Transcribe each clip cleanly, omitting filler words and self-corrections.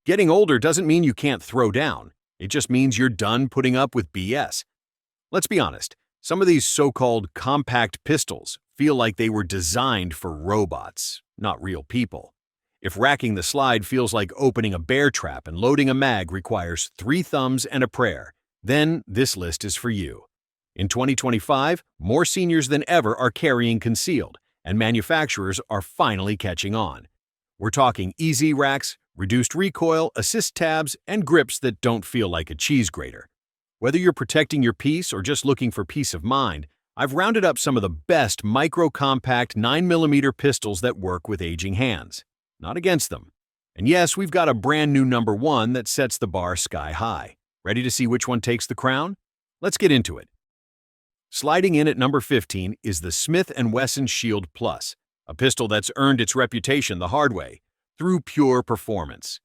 Getting older doesn't mean you can't throw down. It just means you're done putting up with BS. Let's be honest, some of these so-called compact pistols feel like they were designed for robots, not real people. If racking the slide feels like opening a bear trap and loading a mag requires 3 thumbs and a prayer, then this list is for you. In 2025, more seniors than ever are carrying concealed, and manufacturers are finally catching on. We're talking easy racks, reduced recoil, assist tabs, and grips that don't feel like a cheese grater. Whether you're protecting your piece or just looking for peace of mind, I've rounded up some of the best micro-compact 9mm pistols that work with aging hands. Not against them. And yes, we've got a brand new number 1 that sets the bar sky high. Ready to see which one takes the crown? Let's get into it. Sliding in at number 15 is the Smith & Wesson Shield Plus, a pistol that's earned its reputation the hard way, through pure performance.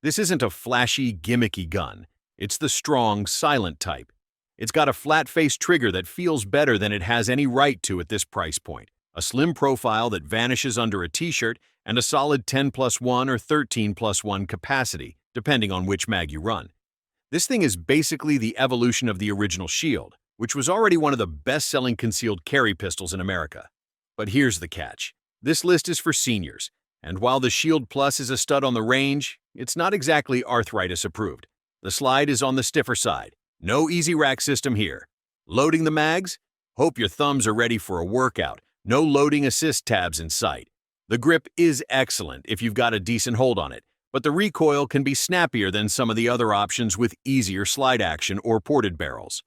This isn't a flashy, gimmicky gun. It's the strong, silent type. It's got a flat-faced trigger that feels better than it has any right to at this price point, a slim profile that vanishes under a t-shirt, and a solid 10+1 or 13+1 capacity, depending on which mag you run. This thing is basically the evolution of the original Shield, which was already one of the best-selling concealed carry pistols in America. But here's the catch. This list is for seniors, and while the Shield Plus is a stud on the range, it's not exactly arthritis approved. The slide is on the stiffer side. No easy rack system here. Loading the mags? Hope your thumbs are ready for a workout. No loading assist tabs in sight. The grip is excellent if you've got a decent hold on it, but the recoil can be snappier than some of the other options with easier slide action or ported barrels.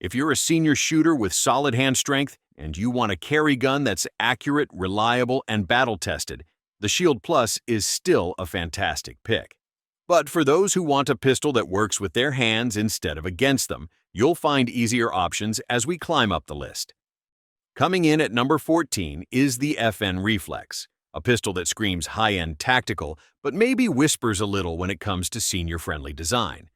If you're a senior shooter with solid hand strength and you want a carry gun that's accurate, reliable, and battle-tested, the Shield Plus is still a fantastic pick. But for those who want a pistol that works with their hands instead of against them, you'll find easier options as we climb up the list. Coming in at number 14 is the FN Reflex, a pistol that screams high-end tactical, but maybe whispers a little when it comes to senior-friendly design.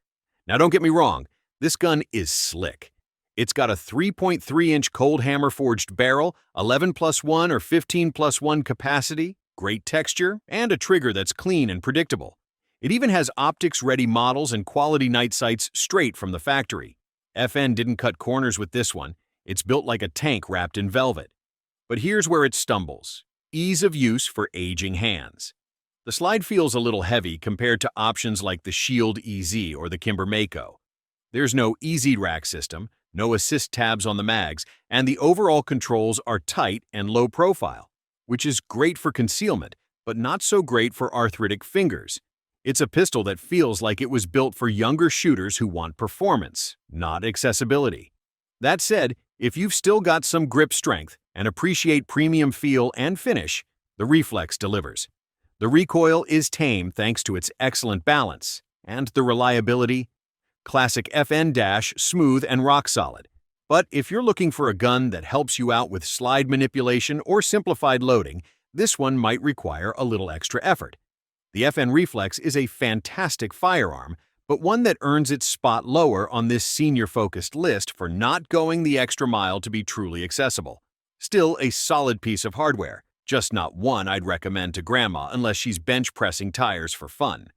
Now don't get me wrong, this gun is slick. It's got a 3.3-inch cold hammer forged barrel, 11+1 or 15+1 capacity, great texture, and a trigger that's clean and predictable. It even has optics-ready models and quality night sights straight from the factory. FN didn't cut corners with this one. It's built like a tank wrapped in velvet. But here's where it stumbles. Ease of use for aging hands. The slide feels a little heavy compared to options like the Shield EZ or the Kimber Mako. There's no easy rack system, no assist tabs on the mags, and the overall controls are tight and low profile, which is great for concealment, but not so great for arthritic fingers. It's a pistol that feels like it was built for younger shooters who want performance, not accessibility. That said, if you've still got some grip strength and appreciate premium feel and finish, the Reflex delivers. The recoil is tame thanks to its excellent balance, and the reliability, classic FN dash, smooth and rock solid. But if you're looking for a gun that helps you out with slide manipulation or simplified loading, this one might require a little extra effort. The FN Reflex is a fantastic firearm, but one that earns its spot lower on this senior-focused list for not going the extra mile to be truly accessible. Still a solid piece of hardware, just not one I'd recommend to grandma unless she's bench pressing tires for fun.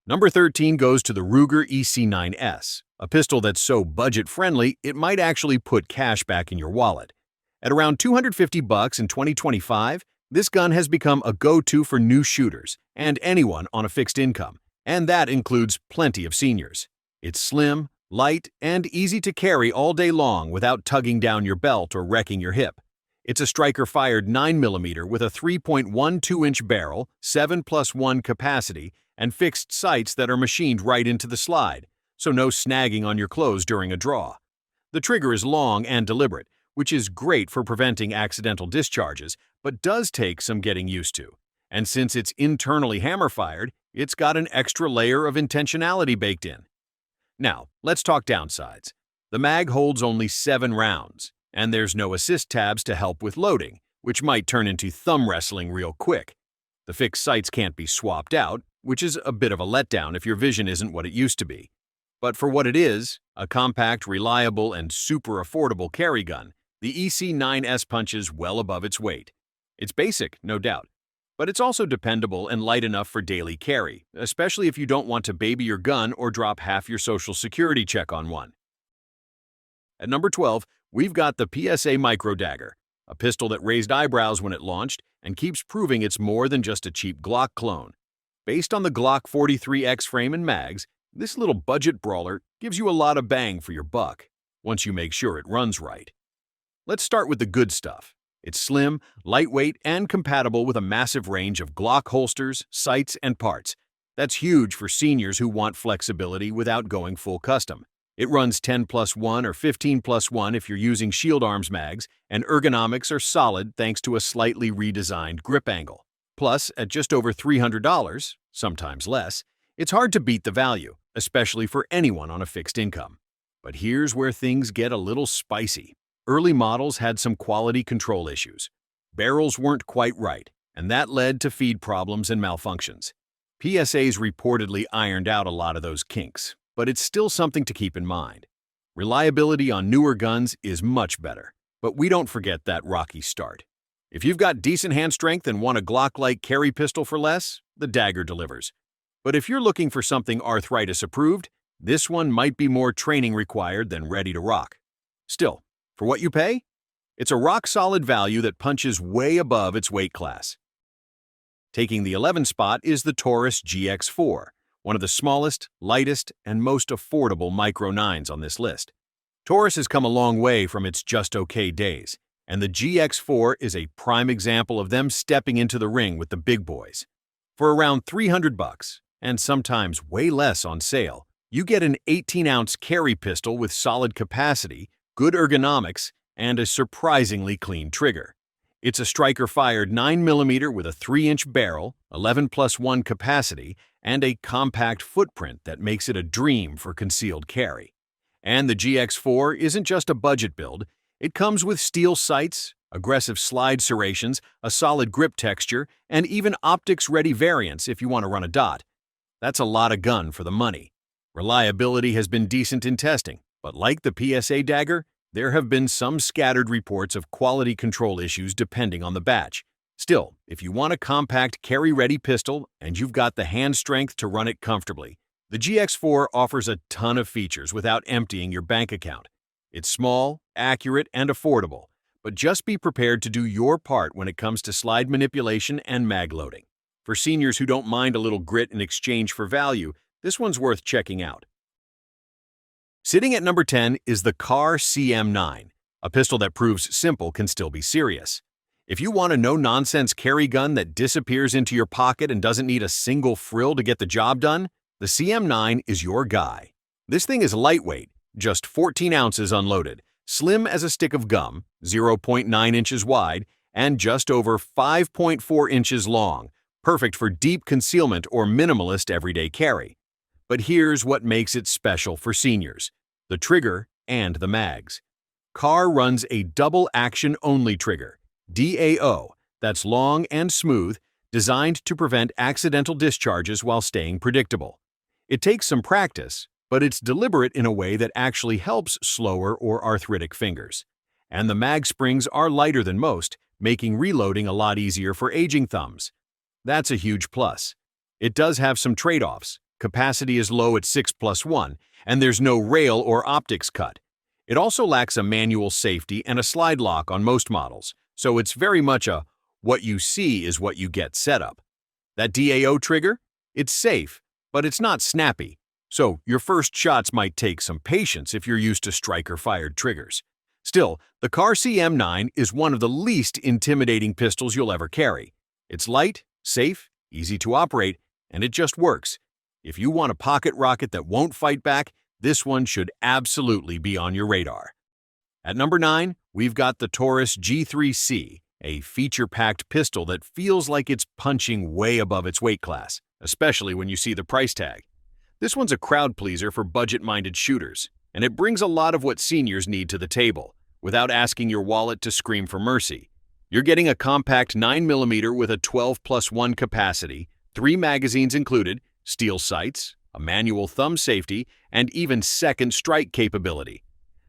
Number 13 goes to the Ruger EC9S, a pistol that's so budget-friendly it might actually put cash back in your wallet. At around $250 in 2025, this gun has become a go-to for new shooters and anyone on a fixed income, and that includes plenty of seniors. It's slim, light, and easy to carry all day long without tugging down your belt or wrecking your hip. It's a striker-fired 9mm with a 3.12-inch barrel, 7+1 capacity, and fixed sights that are machined right into the slide, so no snagging on your clothes during a draw. The trigger is long and deliberate, which is great for preventing accidental discharges, but does take some getting used to. And since it's internally hammer-fired, it's got an extra layer of intentionality baked in. Now, let's talk downsides. The mag holds only 7 rounds, and there's no assist tabs to help with loading, which might turn into thumb wrestling real quick. The fixed sights can't be swapped out, which is a bit of a letdown if your vision isn't what it used to be. But for what it is, a compact, reliable, and super affordable carry gun, the EC9S punches well above its weight. It's basic, no doubt, But it's also dependable and light enough for daily carry, especially if you don't want to baby your gun or drop half your social security check on one. At number 12, we've got the PSA Micro Dagger, a pistol that raised eyebrows when it launched and keeps proving it's more than just a cheap Glock clone. Based on the Glock 43X frame and mags, this little budget brawler gives you a lot of bang for your buck, once you make sure it runs right. Let's start with the good stuff. It's slim, lightweight, and compatible with a massive range of Glock holsters, sights, and parts. That's huge for seniors who want flexibility without going full custom. It runs 10+1 or 15+1 if you're using shield arms mags, and ergonomics are solid thanks to a slightly redesigned grip angle. Plus, at just over $300, sometimes less, it's hard to beat the value, especially for anyone on a fixed income. But here's where things get a little spicy. Early models had some quality control issues. Barrels weren't quite right, and that led to feed problems and malfunctions. PSA's reportedly ironed out a lot of those kinks, but it's still something to keep in mind. Reliability on newer guns is much better, but we don't forget that rocky start. If you've got decent hand strength and want a Glock-like carry pistol for less, the Dagger delivers. But if you're looking for something arthritis-approved, this one might be more training required than ready to rock. Still, for what you pay, it's a rock-solid value that punches way above its weight class. Taking the 11th spot is the Taurus GX4, one of the smallest, lightest, and most affordable Micro 9s on this list. Taurus has come a long way from its just-okay days, and the GX4 is a prime example of them stepping into the ring with the big boys. For around $300, and sometimes way less on sale, you get an 18-ounce carry pistol with solid capacity, good ergonomics, and a surprisingly clean trigger. It's a striker-fired 9mm with a 3-inch barrel, 11+1 capacity, and a compact footprint that makes it a dream for concealed carry. And the GX4 isn't just a budget build. It comes with steel sights, aggressive slide serrations, a solid grip texture, and even optics-ready variants if you want to run a dot. That's a lot of gun for the money. Reliability has been decent in testing, but like the PSA Dagger, there have been some scattered reports of quality control issues depending on the batch. Still, if you want a compact carry-ready pistol and you've got the hand strength to run it comfortably, the GX4 offers a ton of features without emptying your bank account. It's small, accurate, and affordable, but just be prepared to do your part when it comes to slide manipulation and mag loading. For seniors who don't mind a little grit in exchange for value, this one's worth checking out. Sitting at number 10 is the Taurus M9, a pistol that proves simple can still be serious. If you want a no-nonsense carry gun that disappears into your pocket and doesn't need a single frill to get the job done, the CM9 is your guy. This thing is lightweight, just 14 ounces unloaded, slim as a stick of gum, 0.9 inches wide, and just over 5.4 inches long, perfect for deep concealment or minimalist everyday carry. But here's what makes it special for seniors: the trigger and the mags. CAR runs a double action-only trigger, DAO, that's long and smooth, designed to prevent accidental discharges while staying predictable. It takes some practice, but it's deliberate in a way that actually helps slower or arthritic fingers. And the mag springs are lighter than most, making reloading a lot easier for aging thumbs. That's a huge plus. It does have some trade-offs. Capacity is low at 6+1, and there's no rail or optics cut. It also lacks a manual safety and a slide lock on most models, so it's very much a what you see is what you get setup. That DAO trigger? It's safe, but it's not snappy, so your first shots might take some patience if you're used to striker-fired triggers. Still, the Taurus M9 is one of the least intimidating pistols you'll ever carry. It's light, safe, easy to operate, and it just works. If you want a pocket rocket that won't fight back, this one should absolutely be on your radar. At number 9, we've got the Taurus G3C, a feature-packed pistol that feels like it's punching way above its weight class, especially when you see the price tag. This one's a crowd pleaser for budget-minded shooters, and it brings a lot of what seniors need to the table, without asking your wallet to scream for mercy. You're getting a compact 9mm with a 12+1 capacity, 3 magazines included, steel sights, a manual thumb safety, and even second strike capability.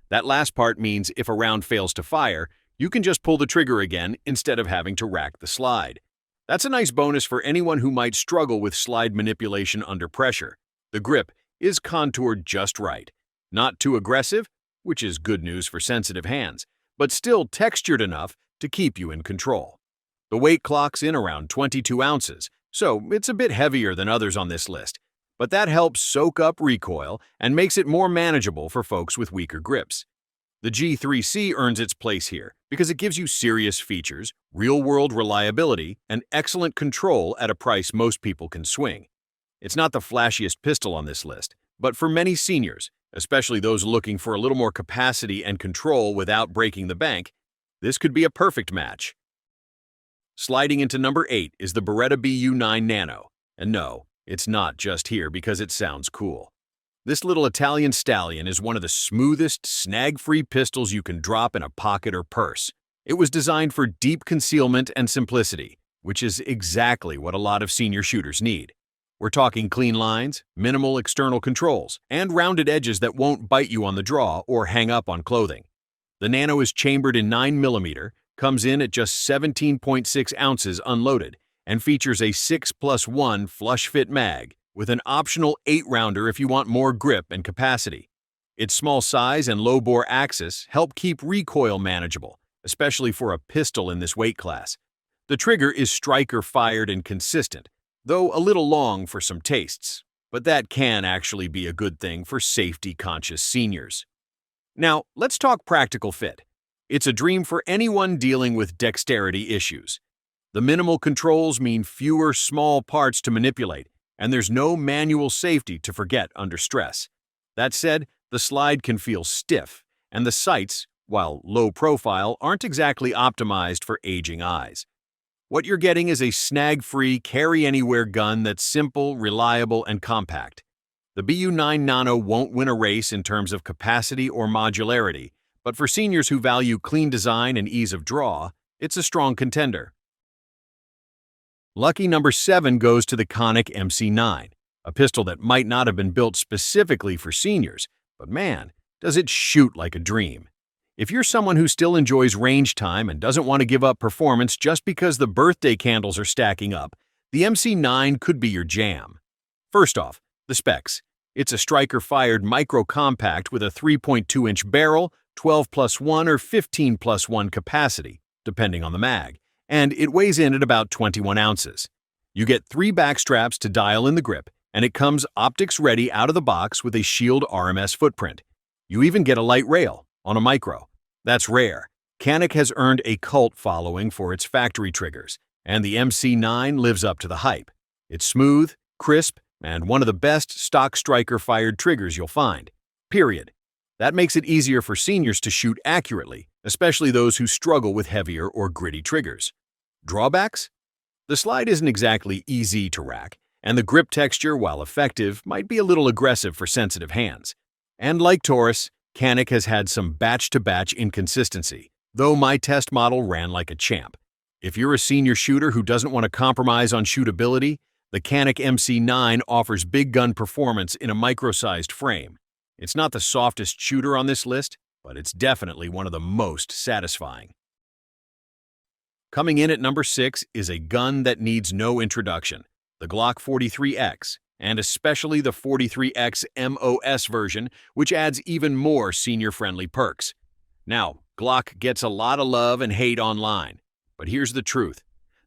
That last part means if a round fails to fire, you can just pull the trigger again instead of having to rack the slide. That's a nice bonus for anyone who might struggle with slide manipulation under pressure. The grip is contoured just right. Not too aggressive, which is good news for sensitive hands, but still textured enough to keep you in control. The weight clocks in around 22 ounces, so it's a bit heavier than others on this list, but that helps soak up recoil and makes it more manageable for folks with weaker grips. The G3C earns its place here because it gives you serious features, real-world reliability, and excellent control at a price most people can swing. It's not the flashiest pistol on this list, but for many seniors, especially those looking for a little more capacity and control without breaking the bank, this could be a perfect match. Sliding into number 8 is the Beretta BU9 Nano, and no, it's not just here because it sounds cool. This little Italian stallion is one of the smoothest, snag-free pistols you can drop in a pocket or purse. It was designed for deep concealment and simplicity, which is exactly what a lot of senior shooters need. We're talking clean lines, minimal external controls, and rounded edges that won't bite you on the draw or hang up on clothing. The Nano is chambered in 9mm, comes in at just 17.6 ounces unloaded, and features a 6+1 flush-fit mag, with an optional 8-rounder if you want more grip and capacity. Its small size and low-bore axis help keep recoil manageable, especially for a pistol in this weight class. The trigger is striker-fired and consistent, though a little long for some tastes, but that can actually be a good thing for safety-conscious seniors. Now, let's talk practical fit. It's a dream for anyone dealing with dexterity issues. The minimal controls mean fewer small parts to manipulate, and there's no manual safety to forget under stress. That said, the slide can feel stiff, and the sights, while low profile, aren't exactly optimized for aging eyes. What you're getting is a snag-free, carry-anywhere gun that's simple, reliable, and compact. The BU9 Nano won't win a race in terms of capacity or modularity, but for seniors who value clean design and ease of draw, it's a strong contender. Lucky number 7 goes to the Canic MC9, a pistol that might not have been built specifically for seniors, but man, does it shoot like a dream. If you're someone who still enjoys range time and doesn't want to give up performance just because the birthday candles are stacking up, the MC9 could be your jam. First off, the specs. It's a striker-fired micro-compact with a 3.2-inch barrel, 12+1 or 15+1 capacity, depending on the mag, and it weighs in at about 21 ounces. You get 3 back straps to dial in the grip, and it comes optics ready out of the box with a Shield RMS footprint. You even get a light rail on a micro. That's rare. Canic has earned a cult following for its factory triggers, and the MC9 lives up to the hype. It's smooth, crisp, and one of the best stock striker-fired triggers you'll find. Period. That makes it easier for seniors to shoot accurately, especially those who struggle with heavier or gritty triggers. Drawbacks? The slide isn't exactly easy to rack, and the grip texture, while effective, might be a little aggressive for sensitive hands. And like Taurus, Canic has had some batch-to-batch inconsistency, though my test model ran like a champ. If you're a senior shooter who doesn't want to compromise on shootability, the Canic MC9 offers big gun performance in a micro-sized frame. It's not the softest shooter on this list, but it's definitely one of the most satisfying. Coming in at number 6 is a gun that needs no introduction, the Glock 43X, and especially the 43X MOS version, which adds even more senior-friendly perks. Now, Glock gets a lot of love and hate online, but here's the truth.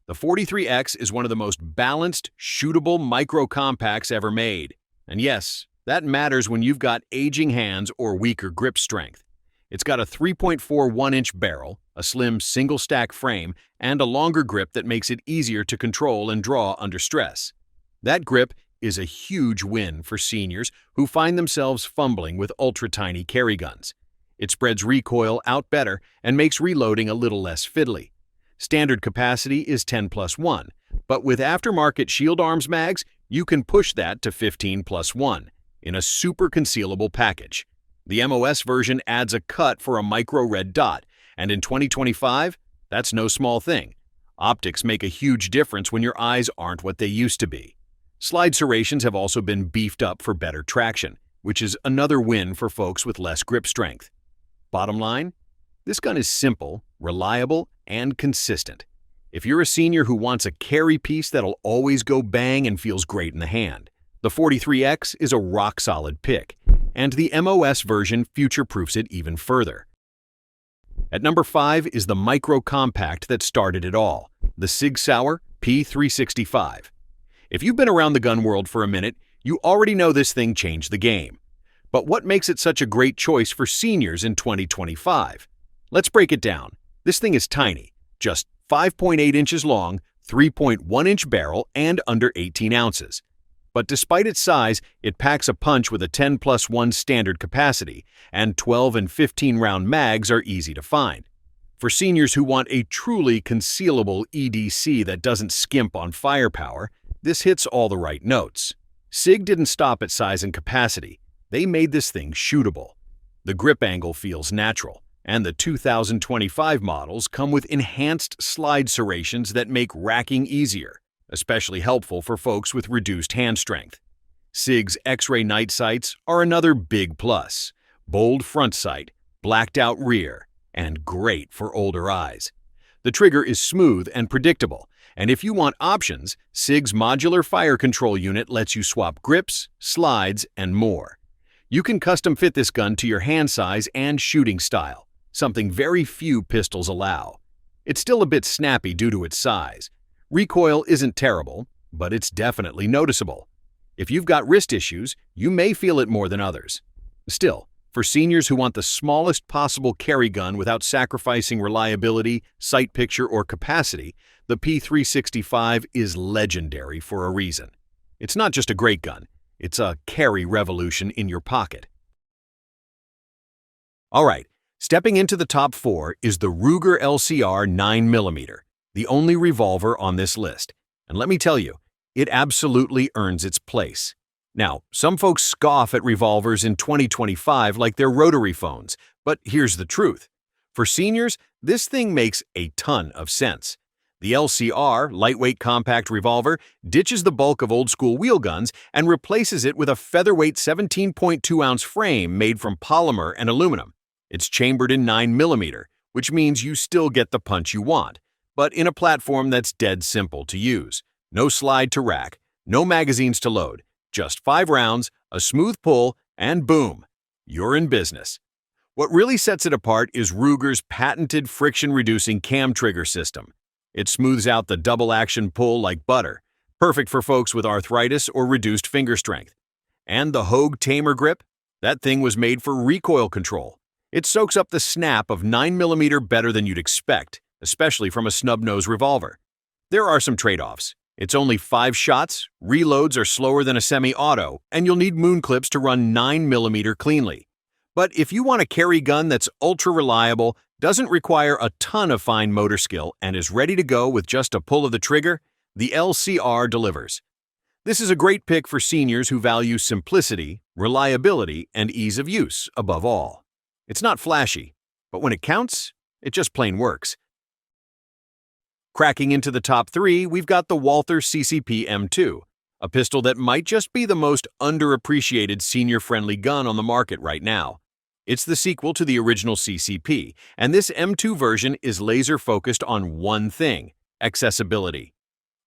The 43X is one of the most balanced, shootable micro-compacts ever made. And yes, that matters when you've got aging hands or weaker grip strength. It's got a 3.41-inch barrel, a slim single-stack frame, and a longer grip that makes it easier to control and draw under stress. That grip is a huge win for seniors who find themselves fumbling with ultra-tiny carry guns. It spreads recoil out better and makes reloading a little less fiddly. Standard capacity is 10+1, but with aftermarket Shield Arms mags, you can push that to 15+1 in a super concealable package. The MOS version adds a cut for a micro red dot, and in 2025, that's no small thing. Optics make a huge difference when your eyes aren't what they used to be. Slide serrations have also been beefed up for better traction, which is another win for folks with less grip strength. Bottom line, this gun is simple, reliable, and consistent. If you're a senior who wants a carry piece that'll always go bang and feels great in the hand, the 43X is a rock-solid pick, and the MOS version future-proofs it even further. At number 5 is the micro-compact that started it all, the Sig Sauer P365. If you've been around the gun world for a minute, you already know this thing changed the game. But what makes it such a great choice for seniors in 2025? Let's break it down. This thing is tiny, just 5.8 inches long, 3.1-inch barrel, and under 18 ounces. But despite its size, it packs a punch with a 10+1 standard capacity, and 12 and 15-round mags are easy to find. For seniors who want a truly concealable EDC that doesn't skimp on firepower, this hits all the right notes. Sig didn't stop at size and capacity. They made this thing shootable. The grip angle feels natural, and the 2025 models come with enhanced slide serrations that make racking easier, especially helpful for folks with reduced hand strength. Sig's X-ray night sights are another big plus. Bold front sight, blacked-out rear, and great for older eyes. The trigger is smooth and predictable, and if you want options, Sig's modular fire control unit lets you swap grips, slides, and more. You can custom fit this gun to your hand size and shooting style, something very few pistols allow. It's still a bit snappy due to its size. Recoil isn't terrible, but it's definitely noticeable. If you've got wrist issues, you may feel it more than others. Still, for seniors who want the smallest possible carry gun without sacrificing reliability, sight picture, or capacity, the P365 is legendary for a reason. It's not just a great gun, it's a carry revolution in your pocket. Alright, stepping into the top 4 is the Ruger LCR 9mm, the only revolver on this list. And let me tell you, it absolutely earns its place. Now, some folks scoff at revolvers in 2025 like they're rotary phones, but here's the truth. For seniors, this thing makes a ton of sense. The LCR, lightweight compact revolver, ditches the bulk of old-school wheel guns and replaces it with a featherweight 17.2-ounce frame made from polymer and aluminum. It's chambered in 9mm, which means you still get the punch you want, but in a platform that's dead simple to use. No slide to rack, no magazines to load, just 5 rounds, a smooth pull, and boom, you're in business. What really sets it apart is Ruger's patented friction-reducing cam trigger system. It smooths out the double-action pull like butter, perfect for folks with arthritis or reduced finger strength. And the Hogue Tamer grip? That thing was made for recoil control. It soaks up the snap of 9mm better than you'd expect, especially from a snub-nose revolver. There are some trade-offs. It's only 5 shots, reloads are slower than a semi-auto, and you'll need moon clips to run 9mm cleanly. But if you want a carry gun that's ultra-reliable, doesn't require a ton of fine motor skill, and is ready to go with just a pull of the trigger, the LCR delivers. This is a great pick for seniors who value simplicity, reliability, and ease of use above all. It's not flashy, but when it counts, it just plain works. Cracking into the top 3, we've got the Walther CCP M2, a pistol that might just be the most underappreciated senior-friendly gun on the market right now. It's the sequel to the original CCP, and this M2 version is laser-focused on one thing: accessibility.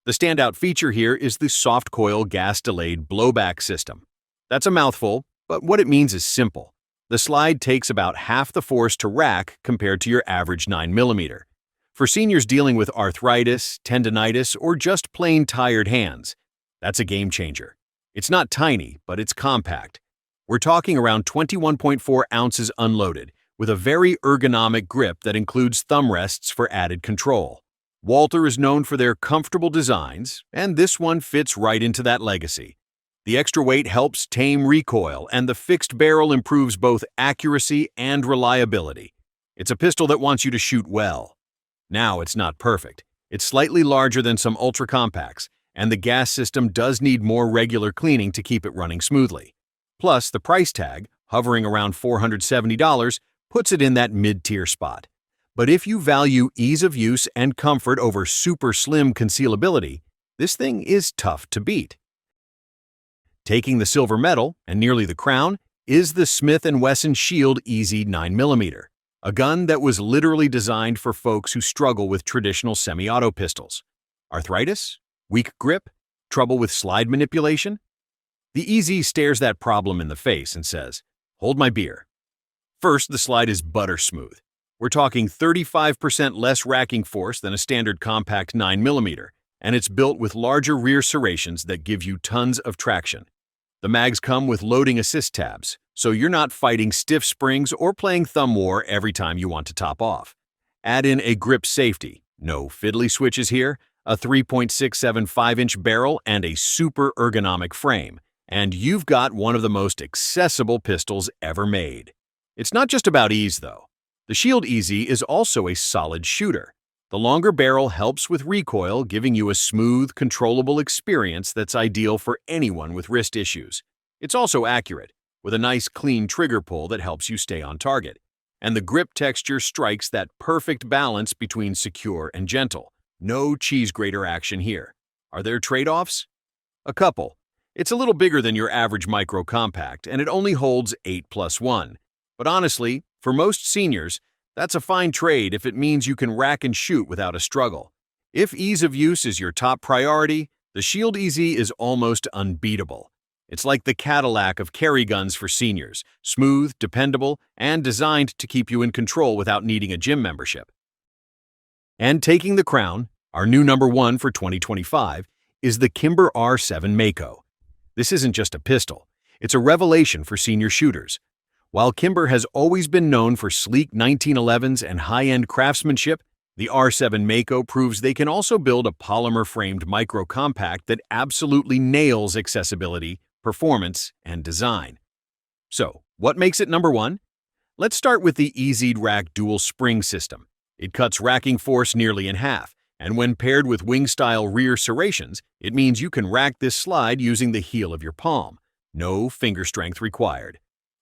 The standout feature here is the soft-coil gas-delayed blowback system. That's a mouthful, but what it means is simple. The slide takes about half the force to rack compared to your average 9mm. For seniors dealing with arthritis, tendinitis, or just plain tired hands, that's a game changer. It's not tiny, but it's compact. We're talking around 21.4 ounces unloaded, with a very ergonomic grip that includes thumb rests for added control. Walther is known for their comfortable designs, and this one fits right into that legacy. The extra weight helps tame recoil, and the fixed barrel improves both accuracy and reliability. It's a pistol that wants you to shoot well. Now, it's not perfect. It's slightly larger than some ultra-compacts, and the gas system does need more regular cleaning to keep it running smoothly. Plus, the price tag, hovering around $470, puts it in that mid-tier spot. But if you value ease of use and comfort over super slim concealability, this thing is tough to beat. Taking the silver medal, and nearly the crown, is the Smith & Wesson Shield Easy 9mm. A gun that was literally designed for folks who struggle with traditional semi-auto pistols. Arthritis? Weak grip? Trouble with slide manipulation? The EZ stares that problem in the face and says, "Hold my beer." First, the slide is butter smooth. We're talking 35% less racking force than a standard compact 9mm, and it's built with larger rear serrations that give you tons of traction. The mags come with loading assist tabs, so you're not fighting stiff springs or playing thumb war every time you want to top off. Add in a grip safety, no fiddly switches here, a 3.675-inch barrel, and a super ergonomic frame, and you've got one of the most accessible pistols ever made. It's not just about ease, though. The Shield EZ is also a solid shooter. The longer barrel helps with recoil, giving you a smooth, controllable experience that's ideal for anyone with wrist issues. It's also accurate, with a nice clean trigger pull that helps you stay on target. And the grip texture strikes that perfect balance between secure and gentle. No cheese grater action here. Are there trade-offs? A couple. It's a little bigger than your average micro compact, and it only holds 8+1. But honestly, for most seniors, that's a fine trade if it means you can rack and shoot without a struggle. If ease of use is your top priority, the Shield EZ is almost unbeatable. It's like the Cadillac of carry guns for seniors, smooth, dependable, and designed to keep you in control without needing a gym membership. And taking the crown, our new #1 for 2025, is the Kimber R7 Mako. This isn't just a pistol, it's a revelation for senior shooters. While Kimber has always been known for sleek 1911s and high-end craftsmanship, the R7 Mako proves they can also build a polymer-framed micro-compact that absolutely nails accessibility, performance, and design. So, what makes it #1? Let's start with the EZ Rack dual spring system. It cuts racking force nearly in half, and when paired with wing-style rear serrations, it means you can rack this slide using the heel of your palm. No finger strength required.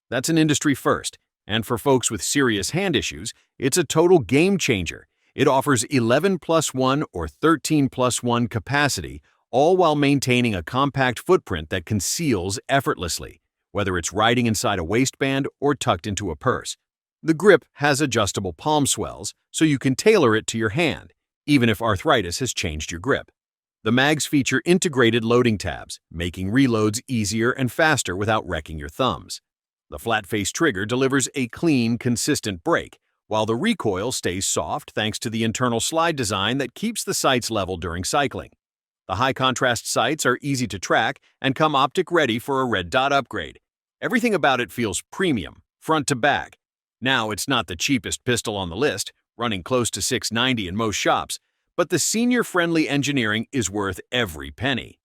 That's an industry first, and for folks with serious hand issues, it's a total game changer. It offers 11+1 or 13+1 capacity, all while maintaining a compact footprint that conceals effortlessly, whether it's riding inside a waistband or tucked into a purse. The grip has adjustable palm swells, so you can tailor it to your hand, even if arthritis has changed your grip. The mags feature integrated loading tabs, making reloads easier and faster without wrecking your thumbs. The flat-face trigger delivers a clean, consistent break, while the recoil stays soft thanks to the internal slide design that keeps the sights level during cycling. The high-contrast sights are easy to track and come optic-ready for a red dot upgrade. Everything about it feels premium, front to back. Now, it's not the cheapest pistol on the list, running close to $690 in most shops, but the senior-friendly engineering is worth every penny.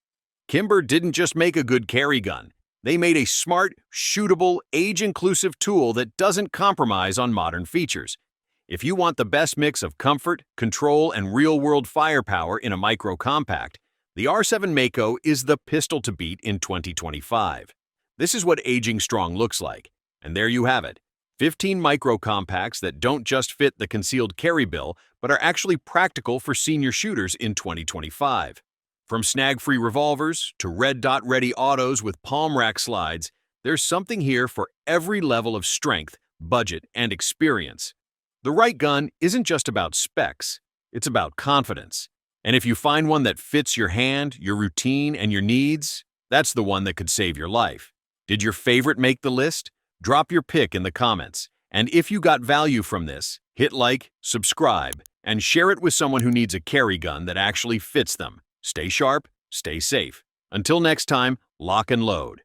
Kimber didn't just make a good carry gun. They made a smart, shootable, age-inclusive tool that doesn't compromise on modern features. If you want the best mix of comfort, control, and real-world firepower in a micro-compact, the R7 Mako is the pistol to beat in 2025. This is what aging strong looks like. And there you have it. 15 micro-compacts that don't just fit the concealed carry bill, but are actually practical for senior shooters in 2025. From snag-free revolvers to red dot-ready autos with palm rack slides, there's something here for every level of strength, budget, and experience. The right gun isn't just about specs, it's about confidence. And if you find one that fits your hand, your routine, and your needs, that's the one that could save your life. Did your favorite make the list? Drop your pick in the comments. And if you got value from this, hit like, subscribe, and share it with someone who needs a carry gun that actually fits them. Stay sharp, stay safe. Until next time, lock and load.